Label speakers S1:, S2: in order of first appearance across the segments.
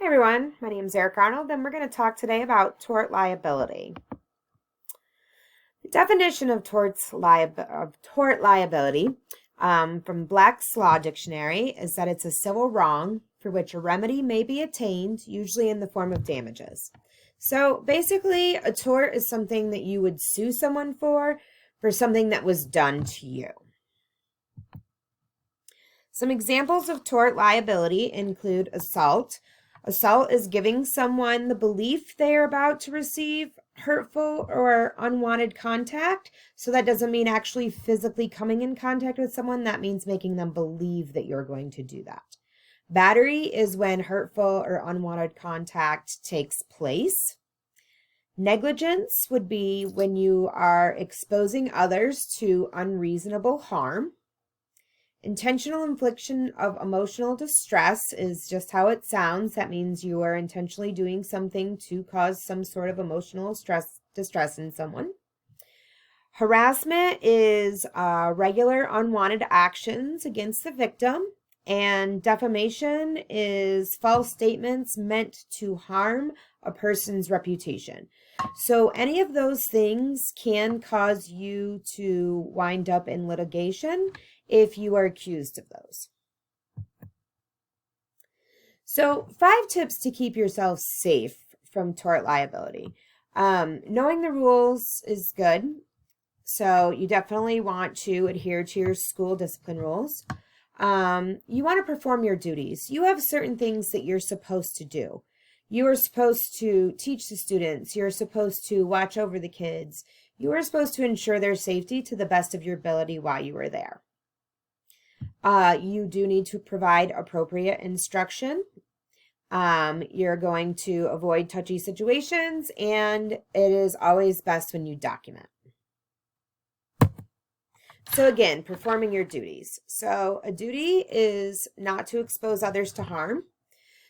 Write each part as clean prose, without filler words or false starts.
S1: Hi everyone, my name is Eric Arnold, and we're going to talk today about tort liability. The definition of tort liability from Black's Law Dictionary is that it's a civil wrong for which a remedy may be attained, usually in the form of damages. So basically, a tort is something that you would sue someone for something that was done to you. Some examples of tort liability include assault. Assault is giving someone the belief they are about to receive hurtful or unwanted contact. So that doesn't mean actually physically coming in contact with someone. That means making them believe that you're going to do that. Battery is when hurtful or unwanted contact takes place. Negligence would be when you are exposing others to unreasonable harm. Intentional infliction of emotional distress is just how it sounds. That means you are intentionally doing something to cause some sort of emotional distress in someone. Harassment is regular unwanted actions against the victim. And defamation is false statements meant to harm a person's reputation. So any of those things can cause you to wind up in litigation if you are accused of those. So 5 tips to keep yourself safe from tort liability. Knowing the rules is good. So you definitely want to adhere to your school discipline rules. You want to perform your duties. You have certain things that you're supposed to do. You are supposed to teach the students. You're supposed to watch over the kids. You are supposed to ensure their safety to the best of your ability while you are there. You do need to provide appropriate instruction. You're going to avoid touchy situations, and it is always best when you document. So again, performing your duties. So a duty is not to expose others to harm.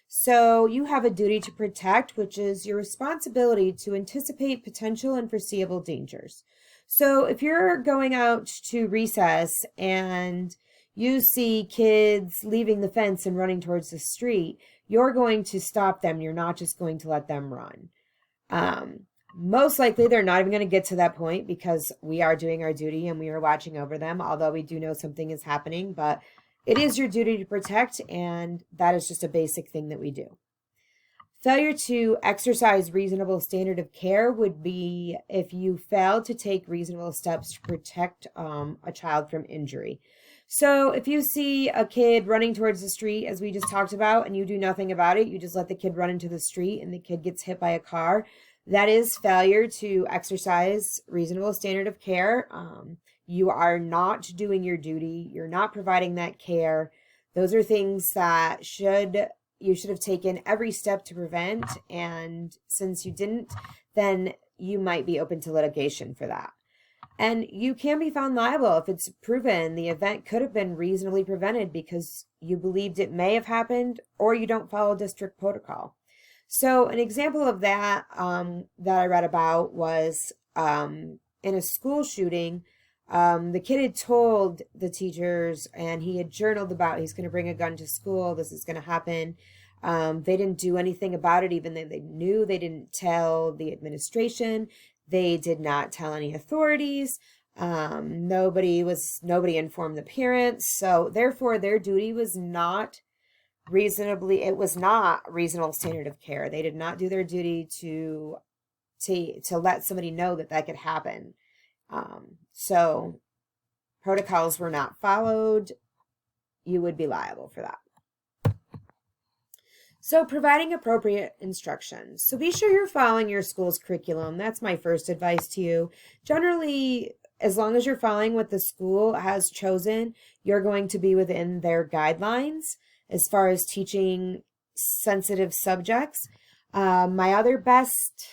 S1: So you have a duty to protect, which is your responsibility to anticipate potential and foreseeable dangers. So if you're going out to recess and you see kids leaving the fence and running towards the street, you're going to stop them. You're not just going to let them run. Most likely they're not even going to get to that point because we are doing our duty and we are watching over them, although we do know something is happening, but it is your duty to protect, and that is just a basic thing that we do. Failure to exercise reasonable standard of care would be if you fail to take reasonable steps to protect a child from injury. So if you see a kid running towards the street, as we just talked about, and you do nothing about it, you just let the kid run into the street and the kid gets hit by a car, that is failure to exercise reasonable standard of care. You are not doing your duty. You're not providing that care. Those are things that you should have taken every step to prevent. And since you didn't, then you might be open to litigation for that. And you can be found liable if it's proven the event could have been reasonably prevented because you believed it may have happened or you don't follow district protocol. So an example of that that I read about was in a school shooting. The kid had told the teachers and he had journaled about he's going to bring a gun to school. This is going to happen. They didn't do anything about it, even though they knew. They didn't tell the administration. They did not tell any authorities. Nobody informed the parents. So therefore, their duty was not reasonable standard of care. They did not do their duty to let somebody know that could happen. So protocols were not followed. You would be liable for that. So providing appropriate instruction. So be sure you're following your school's curriculum. That's my first advice to you. Generally, as long as you're following what the school has chosen, you're going to be within their guidelines as far as teaching sensitive subjects. My other best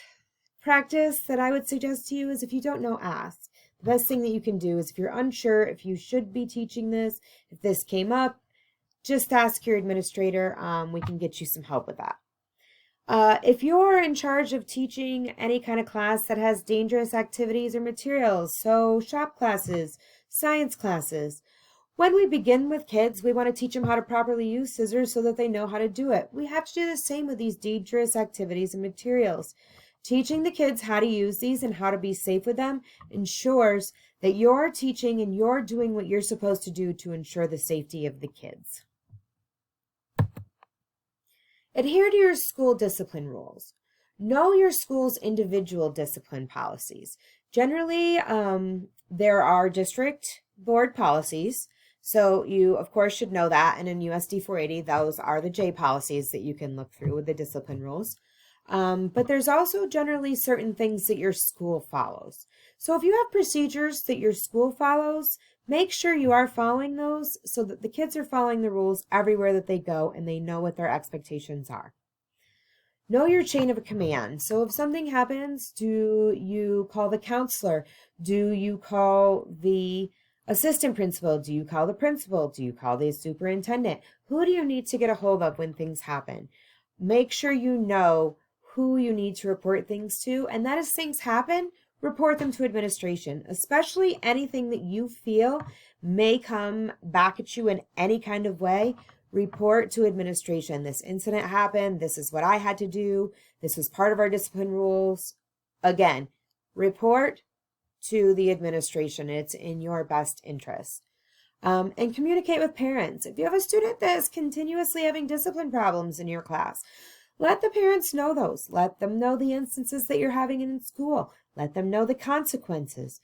S1: practice that I would suggest to you is if you don't know, ask. The best thing that you can do is if you're unsure if you should be teaching this, if this came up, just ask your administrator. We can get you some help with that. If you're in charge of teaching any kind of class that has dangerous activities or materials, so shop classes, science classes, When we begin with kids, we want to teach them how to properly use scissors so that they know how to do it. We have to do the same with these dangerous activities and materials. Teaching the kids how to use these and how to be safe with them ensures that you're teaching and you're doing what you're supposed to do to ensure the safety of the kids. Adhere to your school discipline rules. Know your school's individual discipline policies. Generally, there are district board policies. So you, of course, should know that. And in USD 480, those are the J policies that you can look through with the discipline rules. But there's also generally certain things that your school follows. So if you have procedures that your school follows, make sure you are following those so that the kids are following the rules everywhere that they go and they know what their expectations are. Know your chain of command. So if something happens, do you call the counselor? Do you call the assistant principal? Do you call the principal? Do you call the superintendent? Who do you need to get a hold of when things happen? Make sure you know who you need to report things to, and that as things happen, report them to administration, especially anything that you feel may come back at you in any kind of way. Report to administration. This incident happened. This is what I had to do. This was part of our discipline rules. Again, report to the administration. It's in your best interest. And communicate with parents. If you have a student that is continuously having discipline problems in your class, let the parents know those. Let them know the instances that you're having in school. Let them know the consequences.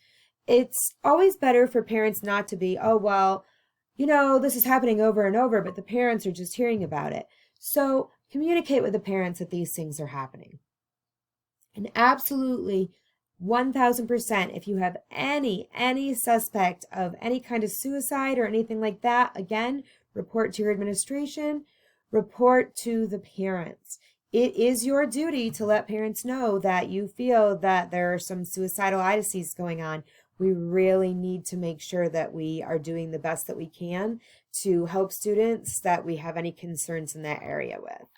S1: It's always better for parents not to be, oh, well, this is happening over and over, but the parents are just hearing about it. So communicate with the parents that these things are happening. And absolutely, 1000%, if you have any suspect of any kind of suicide or anything like that, again, report to your administration, report to the parents. It is your duty to let parents know that you feel that there are some suicidal indices going on. We really need to make sure that we are doing the best that we can to help students that we have any concerns in that area with.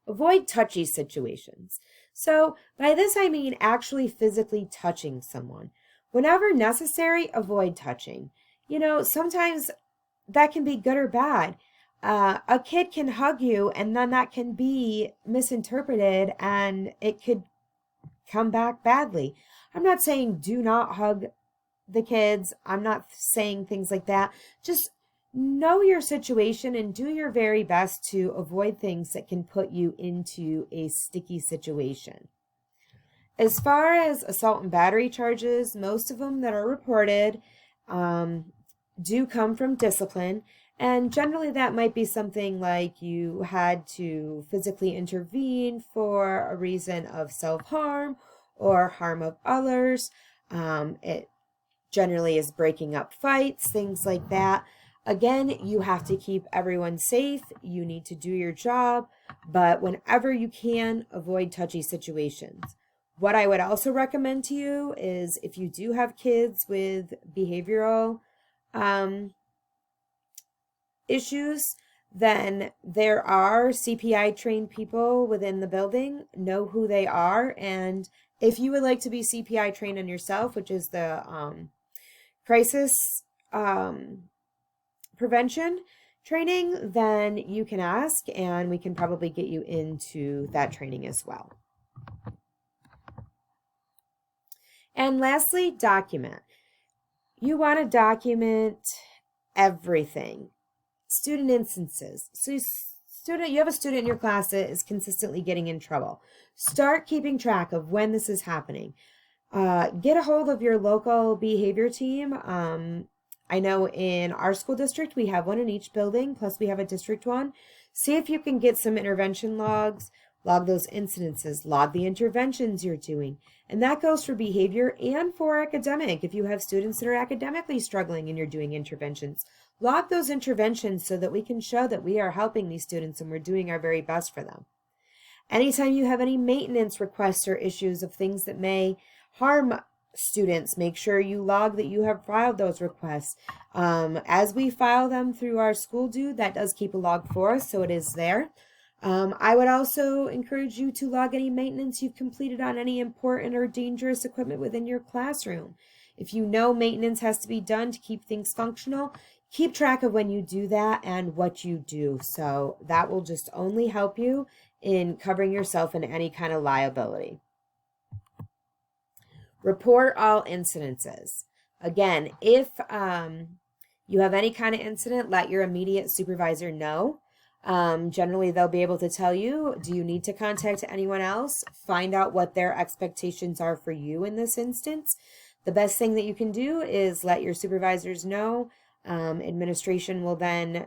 S1: Avoid touchy situations. So by this I mean actually physically touching someone. Whenever necessary, avoid touching. Sometimes that can be good or bad. A kid can hug you and then that can be misinterpreted and it could come back badly. I'm not saying do not hug the kids. I'm not saying things like that. Just know your situation and do your very best to avoid things that can put you into a sticky situation. As far as assault and battery charges, most of them that are reported do come from discipline. And generally that might be something like you had to physically intervene for a reason of self-harm or harm of others. It generally is breaking up fights, things like that. Again, you have to keep everyone safe. You need to do your job, but whenever you can, avoid touchy situations. What I would also recommend to you is if you do have kids with behavioral issues, then there are CPI trained people within the building. Know who they are, and if you would like to be CPI trained on yourself, which is the crisis prevention training, then you can ask and we can probably get you into that training as well. And lastly, document. You want to document everything. Student instances. So you have a student in your class that is consistently getting in trouble. Start keeping track of when this is happening. Get a hold of your local behavior team. I know in our school district, we have one in each building, plus we have a district one. See if you can get some intervention logs, log those incidences, log the interventions you're doing. And that goes for behavior and for academic. If you have students that are academically struggling and you're doing interventions, log those interventions so that we can show that we are helping these students and we're doing our very best for them. Anytime you have any maintenance requests or issues of things that may harm students, make sure you log that you have filed those requests. As we file them through our school do, that does keep a log for us, so it is there. I would also encourage you to log any maintenance you've completed on any important or dangerous equipment within your classroom. If you know maintenance has to be done to keep things functional, keep track of when you do that and what you do. So that will just only help you in covering yourself in any kind of liability. Report all incidences. Again, if you have any kind of incident, let your immediate supervisor know. Generally, they'll be able to tell you, do you need to contact anyone else? Find out what their expectations are for you in this instance. The best thing that you can do is let your supervisors know. Administration will then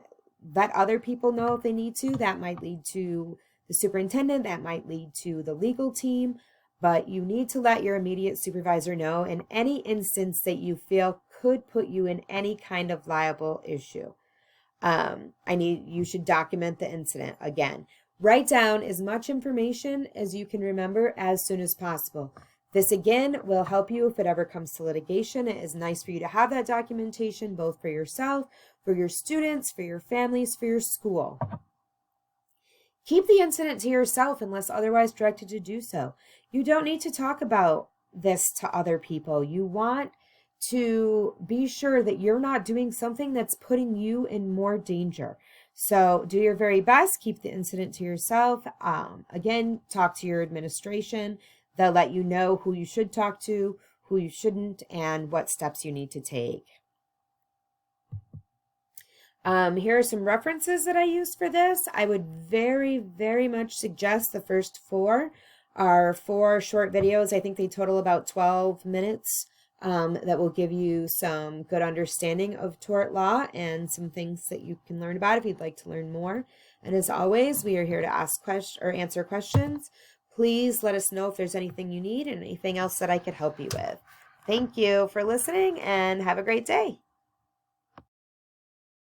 S1: let other people know if they need to. That might lead to the superintendent. That might lead to the legal team. But you need to let your immediate supervisor know in any instance that you feel could put you in any kind of liable issue. You should document the incident. Again, write down as much information as you can remember as soon as possible. This again will help you if it ever comes to litigation. It is nice for you to have that documentation, both for yourself, for your students, for your families, for your school. Keep the incident to yourself unless otherwise directed to do so. You don't need to talk about this to other people. You want to be sure that you're not doing something that's putting you in more danger. So do your very best. Keep the incident to yourself. Again, talk to your administration. They'll let you know who you should talk to, who you shouldn't, and what steps you need to take. Here are some references that I used for this. I would very, very much suggest the first 4 are 4 short videos. I think they total about 12 minutes. That will give you some good understanding of tort law and some things that you can learn about if you'd like to learn more. And as always, we are here to ask questions or answer questions. Please let us know if there's anything you need and anything else that I could help you with. Thank you for listening and have a great day.